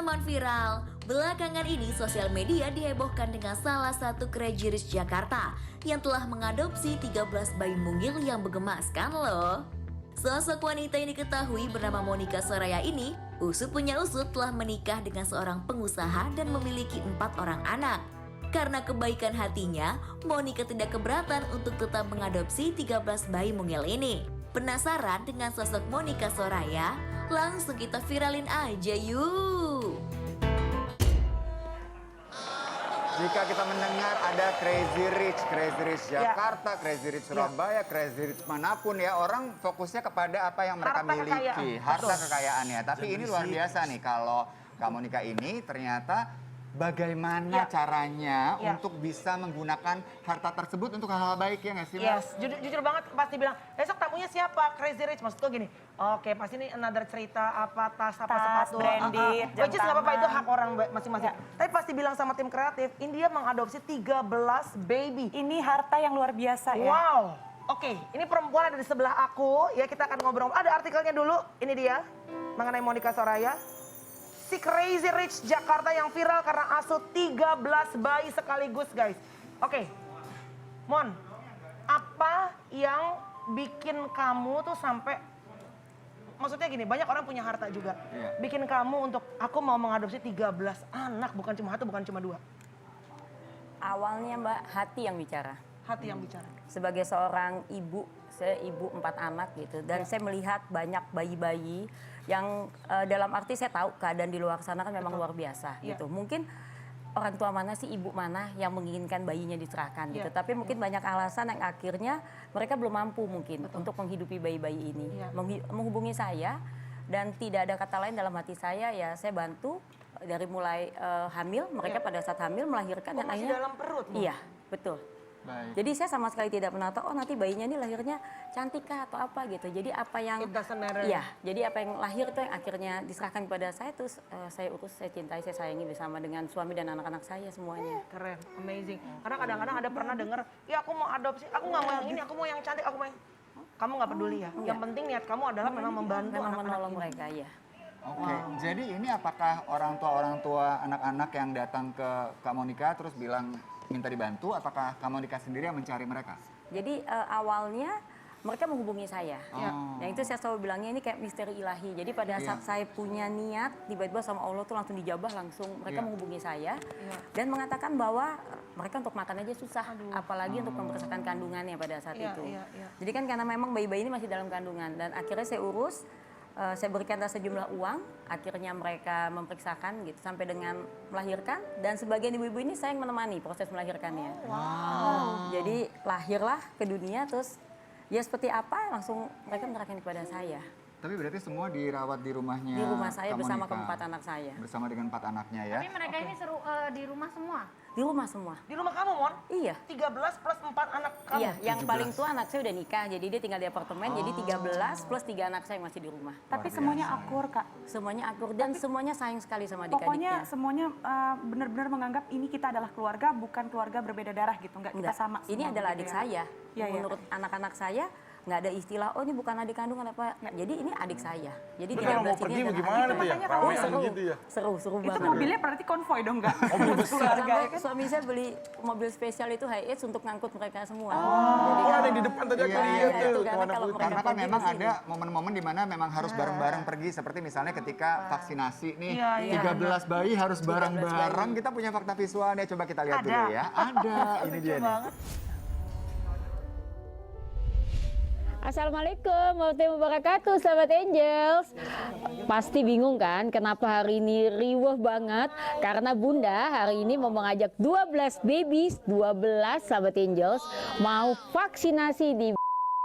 Teman-teman viral, belakangan ini sosial media dihebohkan dengan salah satu Crazy Rich Jakarta yang telah mengadopsi 13 bayi mungil yang menggemaskan loh. Sosok wanita yang diketahui bernama Monica Soraya ini, usut punya usut telah menikah dengan seorang pengusaha dan memiliki 4 orang anak. Karena kebaikan hatinya, Monica tidak keberatan untuk tetap mengadopsi 13 bayi mungil ini. Penasaran dengan sosok Monica Soraya? Langsung kita viralin aja yuk! Jika kita mendengar ada Crazy Rich Jakarta, Crazy Rich Surabaya, Crazy Rich manapun ya, orang fokusnya kepada apa yang mereka miliki, harta kekayaannya. Tapi ini luar biasa nih kalau Kak Monica ini ternyata bagaimana caranya untuk bisa menggunakan harta tersebut untuk hal-hal baik, ya nggak sih, Mas? Yes, jujur banget pasti bilang, besok tamunya siapa? Crazy Rich, maksud gue gini, oke pasti ini another cerita, apa tas, apa sepatu, branded, jam which is nggak apa-apa, itu tangan. hak orang masing-masing. Tapi pasti bilang sama tim kreatif, ini dia mengadopsi 13 baby. Ini harta yang luar biasa ya. Wow, oke, ini perempuan ada di sebelah aku, ya kita akan ngobrol. Ada artikelnya dulu, ini dia, mengenai Monica Soraya. Si Crazy Rich Jakarta yang viral karena asuh 13 bayi sekaligus, guys. Oke, Mon, apa yang bikin kamu tuh sampai, maksudnya gini, banyak orang punya harta juga. Bikin kamu untuk, aku mau mengadopsi 13 anak, bukan cuma satu, bukan cuma 2. Awalnya Mbak, hati yang bicara. Hati yang bicara. Sebagai seorang ibu, saya ibu 4 anak gitu. Dan saya melihat banyak bayi-bayi yang dalam arti saya tahu keadaan di luar sana kan memang luar biasa gitu. Mungkin orang tua mana sih, ibu mana yang menginginkan bayinya diserahkan gitu. Tapi mungkin banyak alasan yang akhirnya mereka belum mampu mungkin untuk menghidupi bayi-bayi ini. Menghubungi saya dan tidak ada kata lain dalam hati saya, ya saya bantu dari mulai hamil, mereka pada saat hamil melahirkan dan masih akhirnya dalam perut? Iya, betul. Baik. Jadi saya sama sekali tidak pernah tahu, oh nanti bayinya ini lahirnya cantik kah atau apa gitu. Jadi apa yang, It doesn't matter. iya, jadi apa yang lahir itu yang akhirnya diserahkan kepada saya, terus saya urus, saya cintai, saya sayangi bersama dengan suami dan anak-anak saya semuanya. Keren, amazing. Karena kadang-kadang ada pernah denger, ya aku mau adopsi, aku nggak mau yang ini, aku mau yang cantik, aku mau yang... Kamu nggak peduli ya? Yang penting niat kamu adalah memang membantu Memang anak-anak menolong ini. mereka, ya. Oke, jadi ini apakah orang tua anak-anak yang datang ke Kak Monica terus bilang minta dibantu, apakah Kak Monica sendiri yang mencari mereka? Jadi awalnya mereka menghubungi saya. Yang itu saya selalu bilangnya ini kayak misteri ilahi. Jadi pada saat saya punya niat, tiba-tiba sama Allah tuh langsung dijabah, langsung mereka menghubungi saya dan mengatakan bahwa mereka untuk makan aja susah, apalagi untuk membesarkan kandungannya pada saat itu. Jadi kan karena memang bayi-bayi ini masih dalam kandungan dan akhirnya saya urus. Saya berikan sejumlah uang, akhirnya mereka memeriksakan gitu sampai dengan melahirkan, dan sebagian ibu-ibu ini saya yang menemani proses melahirkannya. Jadi lahirlah ke dunia, terus ya seperti apa langsung mereka menyerahkan kepada saya. Tapi berarti semua dirawat di rumahnya Di rumah saya Kak bersama Monica. keempat anak saya. Bersama dengan 4 anaknya ya. Tapi mereka ini seru di rumah semua? Di rumah semua. Di rumah kamu, Mon? Iya. 13 plus 4 anak kamu? Iya, yang paling tua anak saya udah nikah, jadi dia tinggal di apartemen, jadi 13 plus 3 anak saya yang masih di rumah. Tapi semuanya akur, Kak. Semuanya akur dan semuanya sayang sekali sama adik-adiknya. Pokoknya semuanya benar-benar menganggap ini kita adalah keluarga, bukan keluarga berbeda darah gitu. Enggak, kita sama. Ini semua adalah gitu adik ya. saya. Iya, iya. Menurut anak-anak saya nggak ada istilah, oh ini bukan adik kandung apa. Jadi ini adik saya. Jadi Tapi kalau mau 13 pergi ini adalah bagaimana adik. tuh ya? makanya Ramean seru, gitu ya? seru Itu banget. mobilnya berarti konvoy dong, Kak? Mobil besar. Karena suami saya beli mobil spesial itu high-age untuk ngangkut mereka semua. Oh, ada yang di depan tadi aku Iya, lihat iya, tuh. itu karena Kemana kalau pun. mereka Karena kan pergi memang ke sini. ada momen-momen di mana memang harus bareng-bareng pergi, seperti misalnya ketika vaksinasi nih, Iya, 13 bayi harus bareng-bareng. Kita punya fakta visualnya, coba kita lihat dulu ya. Ada, ini dia nih. Assalamualaikum warahmatullahi wabarakatuh, sahabat Angels. Pasti bingung kan kenapa hari ini riuh banget? Karena Bunda hari ini mau mengajak 12 babies, 12 sahabat Angels mau vaksinasi di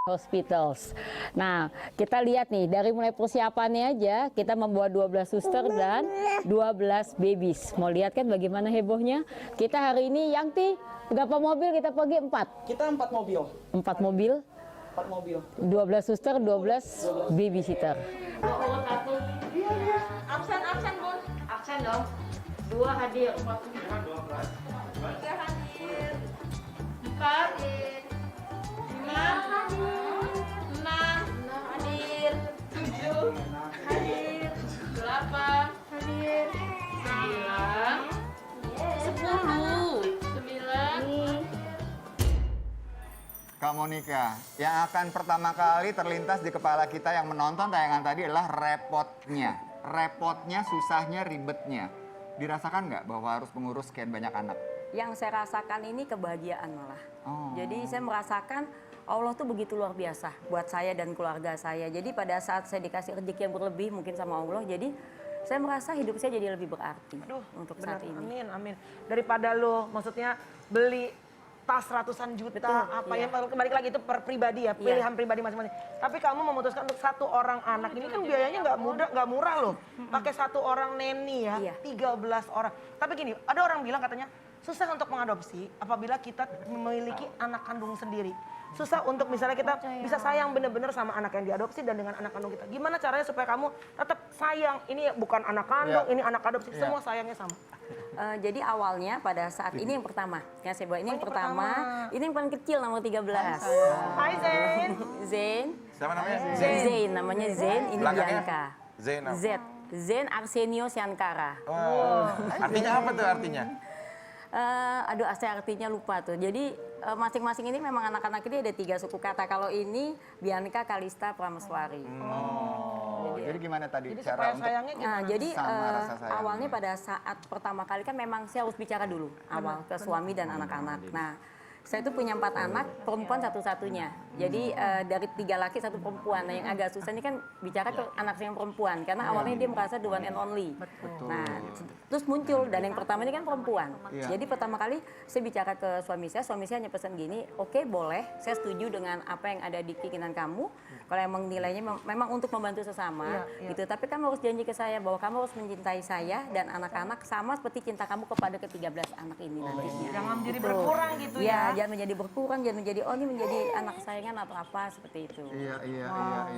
hospitals. Nah, kita lihat nih dari mulai persiapannya aja, kita membawa 12 suster dan 12 babies. Mau lihat kan bagaimana hebohnya? Kita hari ini Yangti, berapa mobil kita pergi? 4. Kita 4 mobil. 4 mobil. 4 mobil. 12 suster, 12 babysitter. Absen Bun. Absen dong. 2 hadir. 3 hadir. 4 hadir. 5 hadir. 6 hadir. 7 hadir. 8 hadir. Kak Monica, yang akan pertama kali terlintas di kepala kita yang menonton tayangan tadi adalah repotnya. Repotnya, susahnya, ribetnya. Dirasakan nggak bahwa harus mengurus sekian banyak anak? Yang saya rasakan ini kebahagiaan malah. Oh. Jadi saya merasakan Allah tuh begitu luar biasa buat saya dan keluarga saya. Jadi pada saat saya dikasih rezeki yang berlebih mungkin sama Allah, jadi saya merasa hidup saya jadi lebih berarti untuk saat Benar, ini. amin, amin. Daripada lo, maksudnya beli tas ratusan juta, Betul, apa iya. ya, kembali lagi itu per pribadi ya, pilihan pribadi masing-masing. Tapi kamu memutuskan untuk satu orang anak, ini kan biayanya nggak murah loh. Pakai satu orang neni ya, Iya. 13 orang. Tapi gini, ada orang bilang katanya, susah untuk mengadopsi apabila kita memiliki anak kandung sendiri. Susah untuk misalnya kita bisa sayang bener-bener sama anak yang diadopsi dan dengan anak kandung kita. Gimana caranya supaya kamu tetap sayang, ini bukan anak kandung, ini anak adopsi, semua sayangnya sama. Jadi awalnya pada saat ini yang pertama, yang saya bawa ini yang pertama, ini yang paling kecil nomor 13. Hai Zain. Zain, Siapa namanya? Zain namanya Zain, ini Belakangnya? Bianca. Zain apa? Z, Zain Arsenio Siankara. Oh, artinya apa tuh artinya? Aduh, saya artinya lupa tuh. Jadi masing-masing ini memang anak-anak ini ada 3 suku kata. Kalau ini Bianca, Kalista, Prameswari. Jadi gimana tadi Jadi cara supaya untuk sayangnya Nah, gimana? jadi sama rasa sayangnya? awalnya pada saat pertama kali kan memang saya harus bicara dulu awal ke suami dan anak-anak. Nah, saya itu punya 4 anak, perempuan satu-satunya. Jadi dari 3 laki 1 perempuan. Nah, yang agak susah ini kan bicara ke anak saya yang perempuan karena awalnya dia merasa the one and only. Nah, terus muncul dan yang pertama ini kan perempuan. Jadi pertama kali saya bicara ke suami saya hanya pesan gini, oke, boleh, saya setuju dengan apa yang ada di keinginan kamu. Kalau emang nilainya memang untuk membantu sesama, gitu. Tapi kamu harus janji ke saya bahwa kamu harus mencintai saya dan anak-anak sama seperti cinta kamu kepada ke-13 anak ini nantinya. Jangan menjadi Gitu. berkurang gitu ya. Jangan menjadi berkurang, jangan menjadi oh ini menjadi anak kesayangan atau apa seperti itu. Iya,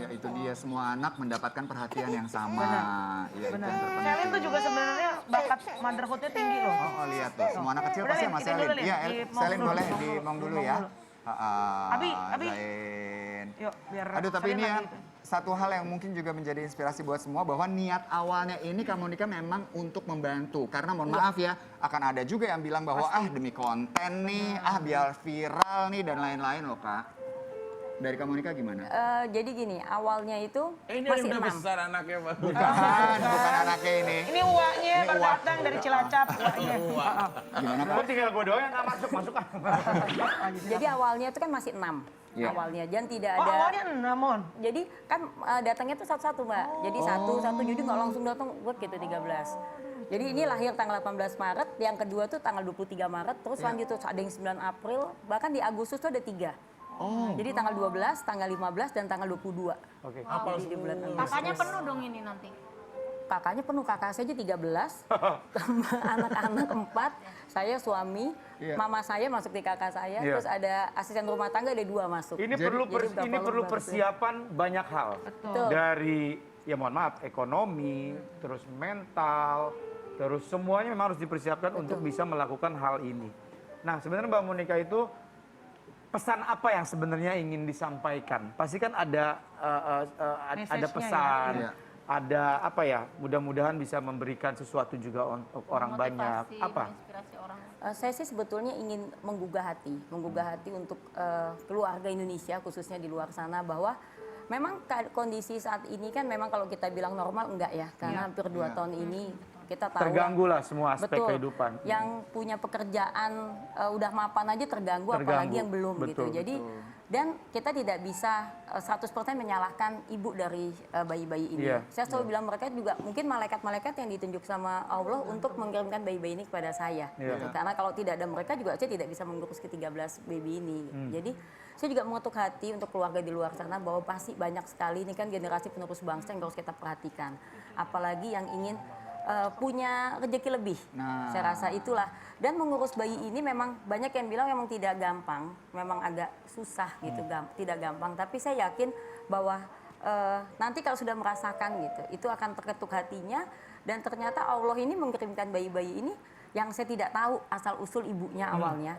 itu dia, semua anak mendapatkan perhatian yang sama. Iya, itu yang terpenting. Selin tuh juga sebenarnya bakat motherhood-nya tinggi loh. Oh, lihat tuh, semua anak kecil Udah, pasti Lin, sama itu Selin. dulu, Lin. Iya, Di Selin mong boleh dulu, di mong dulu ya. Abi. Zain. Yuk, biar Aduh, tapi Selin ini ya lagi itu. satu hal yang mungkin juga menjadi inspirasi buat semua bahwa niat awalnya ini Kak Monica memang untuk membantu. Karena mohon maaf ya, akan ada juga yang bilang bahwa demi konten nih, biar viral nih dan lain-lain loh Kak. Dari Kak Monica gimana? Jadi gini, awalnya itu Ini masih udah 6. besar anaknya, Pak. Bukan anaknya ini. Ini uaknya Ini baru uak. datang dari Cilacap. Uaknya. Gimana Kak? Tinggal gue doang yang nggak masuk. Jadi awalnya itu kan masih 6. Iya. Awalnya, dan tidak Oh, ada. awalnya 6, Mon. Jadi kan datangnya tuh satu-satu Mbak. Jadi satu, jadi nggak langsung datang buat gitu 13. Jadi ini lahir tanggal 18 Maret, yang kedua tuh tanggal 23 Maret, terus lanjut tuh ada yang 9 April, bahkan di Agustus tuh ada 3. Jadi tanggal 12, tanggal 15, dan tanggal 22. Oke. Jadi di bulan Agustus. Kakaknya penuh dong ini nanti. Kakaknya penuh, kakak saya aja 13, anak-anak 4, saya suami, mama saya masuk di kakak saya, terus ada asisten rumah tangga ada 2 masuk. Ini perlu persiapan banyak hal. Betul. Dari ya mohon maaf ekonomi, terus mental, terus semuanya memang harus dipersiapkan untuk bisa melakukan hal ini. Nah, sebenarnya Mbak Monica itu pesan apa yang sebenarnya ingin disampaikan? Pasti kan ada pesan. Ya. Ada apa ya? Mudah-mudahan bisa memberikan sesuatu juga untuk orang banyak. Apa? Inspirasi orang. Saya sih sebetulnya ingin menggugah hati untuk keluarga Indonesia khususnya di luar sana bahwa memang kondisi saat ini kan memang kalau kita bilang normal enggak ya, karena hampir 2 tahun ini kita tahu Terganggu lah semua aspek betul, kehidupan. yang punya pekerjaan udah mapan aja terganggu apalagi yang belum gitu. Betul, Jadi dan kita tidak bisa 100% menyalahkan ibu dari bayi-bayi ini. Iya, Saya selalu bilang mereka juga mungkin malaikat-malaikat yang ditunjuk sama Allah untuk mengirimkan bayi-bayi ini kepada saya. Iya. Gitu. Karena kalau tidak ada mereka juga saya tidak bisa mengurus ke-13 baby ini. Gitu. Jadi saya juga mengetuk hati untuk keluarga di luar sana bahwa pasti banyak sekali ini kan generasi penerus bangsa yang harus kita perhatikan. Apalagi yang ingin punya rezeki lebih. Nah. Saya rasa itulah. Dan mengurus bayi ini memang banyak yang bilang memang tidak gampang, memang agak susah gitu, tidak gampang. Tapi saya yakin bahwa nanti kalau sudah merasakan gitu, itu akan terketuk hatinya. Dan ternyata Allah ini mengirimkan bayi-bayi ini yang saya tidak tahu asal usul ibunya awalnya.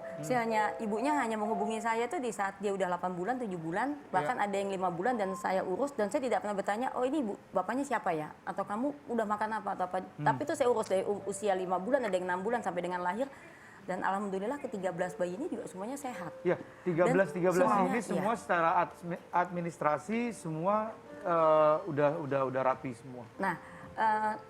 Ibunya hanya menghubungi saya tuh di saat dia udah 8 bulan, 7 bulan, bahkan ada yang 5 bulan dan saya urus dan saya tidak pernah bertanya, oh ini ibu bapaknya siapa ya? Atau kamu udah makan apa atau apa? Tapi itu saya urus dari usia 5 bulan, ada yang 6 bulan sampai dengan lahir. Dan alhamdulillah ke-13 bayi ini juga semuanya sehat. Ya, 13 semuanya, ini semua secara administrasi semua udah rapi semua. Nah,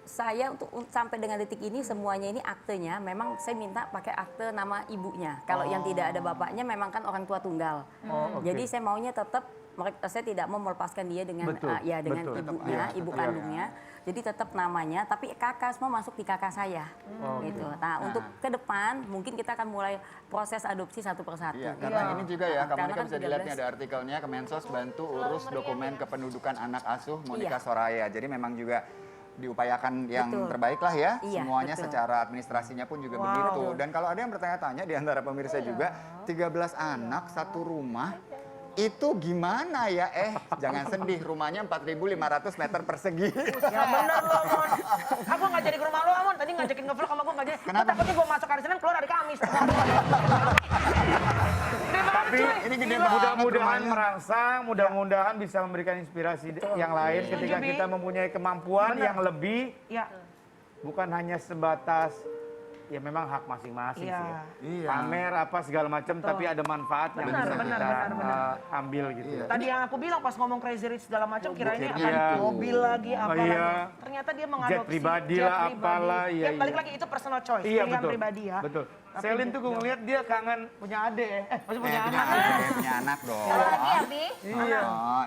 saya untuk sampai dengan detik ini semuanya ini aktenya memang saya minta pakai akte nama ibunya. Kalau yang tidak ada bapaknya memang kan orang tua tunggal. Jadi saya maunya tetap saya tidak mau melepaskan dia dengan dengan ibunya, ibu kandungnya. Jadi tetap namanya, tapi kakak semua masuk di kakak saya, gitu. Nah, untuk ke depan mungkin kita akan mulai proses adopsi satu persatu. Iya, karena ini juga ya, Kak Monika kan bisa dilihat nih ada artikelnya, Kemensos bantu urus dokumen kependudukan anak asuh Monika Soraya. Jadi memang juga diupayakan yang terbaik lah ya, semuanya secara administrasinya pun juga begitu. Dan kalau ada yang bertanya-tanya di antara pemirsa juga, 13 anak satu rumah, itu gimana ya? Jangan sedih, rumahnya 4.500 meter persegi. Ya benar loh, Mon. Aku nggak jadi ke rumah lo, Mon. Tadi ngajakin nge-vlog sama gue nggak jadi. Kenapa? Takutnya gue masuk hari Senin, keluar hari Kamis. Tapi ini gede banget, mudah-mudahan merangsang, mudah-mudahan bisa memberikan inspirasi yang lain ketika kita mempunyai kemampuan yang lebih. Bukan hanya sebatas ya memang hak masing-masing sih ya. Pamer apa segala macam, tapi ada manfaat yang bisa kita ambil gitu. Tadi yang aku bilang pas ngomong Crazy Rich segala macam, kirainnya akan mobil lagi, apa lagi. Ternyata dia mengadopsi jet pribadi lah, apalah. Ya balik lagi itu personal choice, pilihan pribadi ya. Betul. Selin tuh gue ngeliat dia kangen punya adik masih punya anak. Punya anak dong. Iya.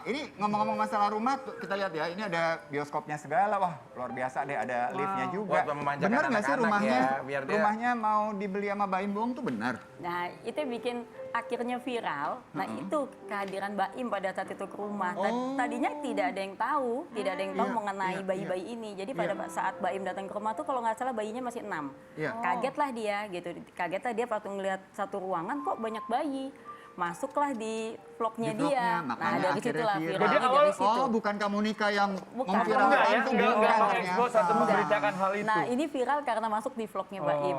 Ini ngomong-ngomong masalah rumah, kita lihat ya, ini ada bioskopnya segala. Wah, luar biasa deh, ada liftnya juga. Benar nggak sih rumahnya? Rumahnya mau dibeli sama Baim Boong tuh benar? Nah, itu bikin akhirnya viral. Nah, itu kehadiran Mbak Im pada saat itu ke rumah. Tadinya tidak ada yang tahu, mengenai bayi-bayi ini. Jadi pada saat Mbak Im datang ke rumah tuh kalau nggak salah bayinya masih 6. Kagetlah dia gitu. Kagetlah dia waktu ngelihat satu ruangan kok banyak bayi. Masuklah di vlognya dia. Nah, dari situlah viral. Jadi awal bukan Kak Monika yang memviralkan itu, enggak mengekspos atau memberitakan hal itu. Nah, ini viral karena masuk di vlognya Mbak Im.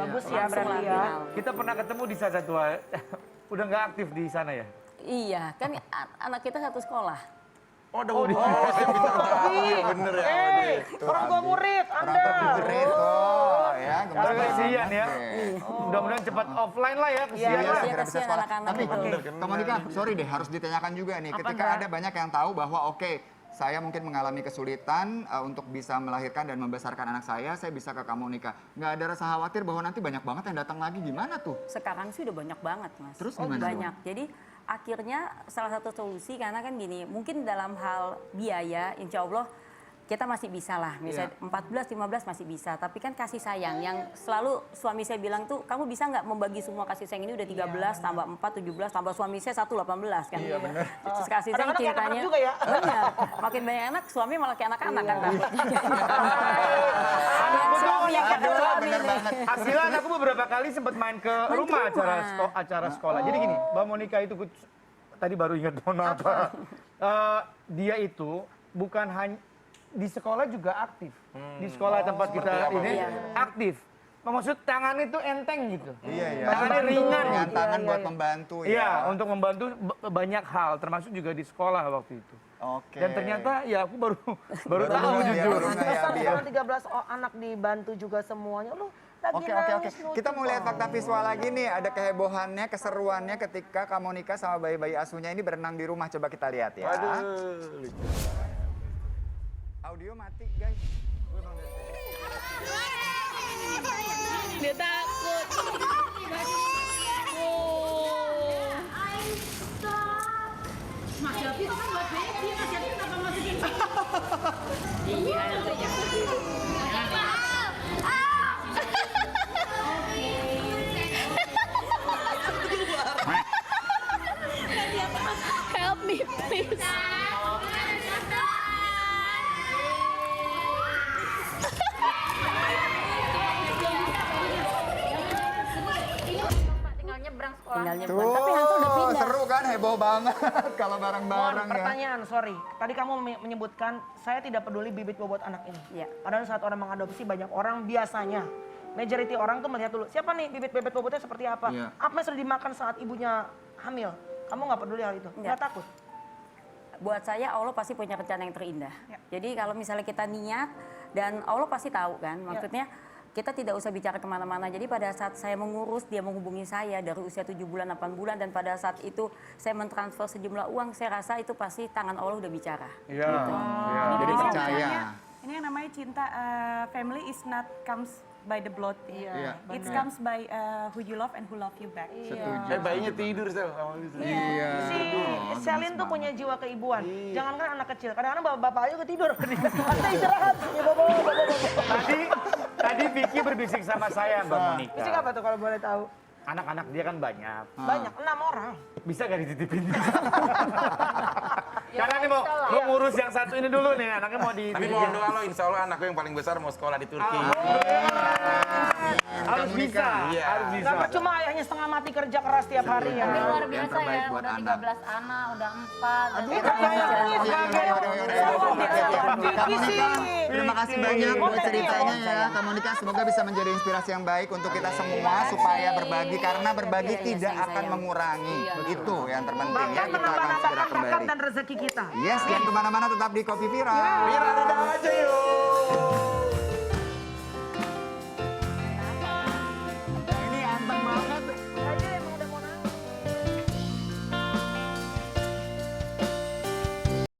Bagus ya berarti ya. Kita pernah ketemu di salah satu udah nggak aktif di sana ya? Iya, kan anak kita satu sekolah. Bener ya. Orang tua murid, Anda. Orang tua murid kok, ya. Kesian ya. Mudah-mudahan cepat offline lah ya. Kesian lah. Segera bisa sekolah. Tapi Kak Monika, sorry deh, harus ditanyakan juga nih. Ketika ada banyak yang tahu bahwa saya mungkin mengalami kesulitan untuk bisa melahirkan dan membesarkan anak saya bisa ke Kak Monika. Nggak ada rasa khawatir bahwa nanti banyak banget yang datang lagi, gimana tuh? Sekarang sih udah banyak banget, Mas. Terus gimana? Banyak. Jadi akhirnya salah satu solusi karena kan gini, mungkin dalam hal biaya insya Allah kita masih bisa lah, misalnya 14-15 masih bisa, tapi kan kasih sayang yang selalu suami saya bilang tuh, kamu bisa nggak membagi semua kasih sayang ini udah 13 tambah 4, 17 tambah suami saya 1, 18 kan. Iya benar. Terus kasih sayang cintanya. Juga ya. Benar. Makin banyak anak, suami malah kayak anak-anak kan. Bener banget. Hasilnya anakku beberapa kali sempat main ke rumah acara sekolah. Jadi gini, Mbak Monika itu tadi baru ingat apa. Dia itu bukan hanya di sekolah juga aktif. Di sekolah tempat kita ini aktif. Maksud tangan itu enteng gitu. Iya. Tangannya ringan. Dengan tangan buat membantu ya. Iya, untuk membantu banyak hal, termasuk juga di sekolah waktu itu. Dan ternyata ya aku baru tahu jujur. Sekarang 13 anak dibantu juga semuanya. Oke. Kita mau lihat fakta visual lagi nih. Ada kehebohannya, keseruannya ketika Kak Monika sama bayi-bayi asuhnya ini berenang di rumah. Coba kita lihat ya. Audio mati, guys. Dia takut. Mas Yofi itu kan buat baby, Mas Yofi kenapa masukin? Iya, help me please. Tinggal nyebrang. Tapi Hansel udah pindah. Seru kan, heboh banget kalau bareng-bareng ya. Pertanyaan, sorry. Tadi kamu menyebutkan saya tidak peduli bibit bobot anak ini. Padahal saat orang mengadopsi banyak orang biasanya majority orang tuh melihat dulu siapa nih bibit bobotnya seperti apa. Apa yang sudah dimakan saat ibunya hamil. Kamu nggak peduli hal itu? Nggak takut? Buat saya Allah pasti punya rencana yang terindah. Jadi kalau misalnya kita niat dan Allah pasti tahu kan, maksudnya kita tidak usah bicara kemana-mana. Jadi pada saat saya mengurus, dia menghubungi saya dari usia 7 bulan, 8 bulan. Dan pada saat itu saya mentransfer sejumlah uang, saya rasa itu pasti tangan Allah udah bicara. Iya. Gitu. Iya. Jadi Ini percaya. Ini yang namanya cinta, family is not comes by the blood. Iya. It comes by who you love and who love you back. Setuju. Bayinya tidur Sel. sama itu. Iya. Si Selin tuh punya jiwa keibuan. Jangankan anak kecil, kadang-kadang bapak-bapak aja ketidur. Kita istirahat. Ya bapak-bapak. Tadi Vicky berbisik sama saya, Mbak Monica. Bisik apa tuh kalau boleh tahu? Anak-anak dia kan banyak. Banyak, 6 orang. Bisa gak dititipin? Karena ini mau ngurus yang satu ini dulu nih, anaknya mau Tapi dititipin. mohon doa lo, insya Allah anakku yang paling besar mau sekolah di Turki. Harus bisa, Iya. harus bisa. Gak percuma ayahnya setengah mati kerja keras tiap hari ya. Tapi luar Yang biasa terbaik ya, buat udah anak. 13 anak, udah 4. Terima kasih banyak buat ceritanya ya, Kak Monica. Semoga bisa menjadi inspirasi yang baik untuk kita semua supaya berbagi, karena berbagi tidak akan mengurangi. Itu yang terpenting ya. Bahkan Kita akan segera menambah-nambahkan bakat kembali. dan rezeki kita. Yes, dan kemana-mana tetap di Kopi Viral. Viral udah aja yuk.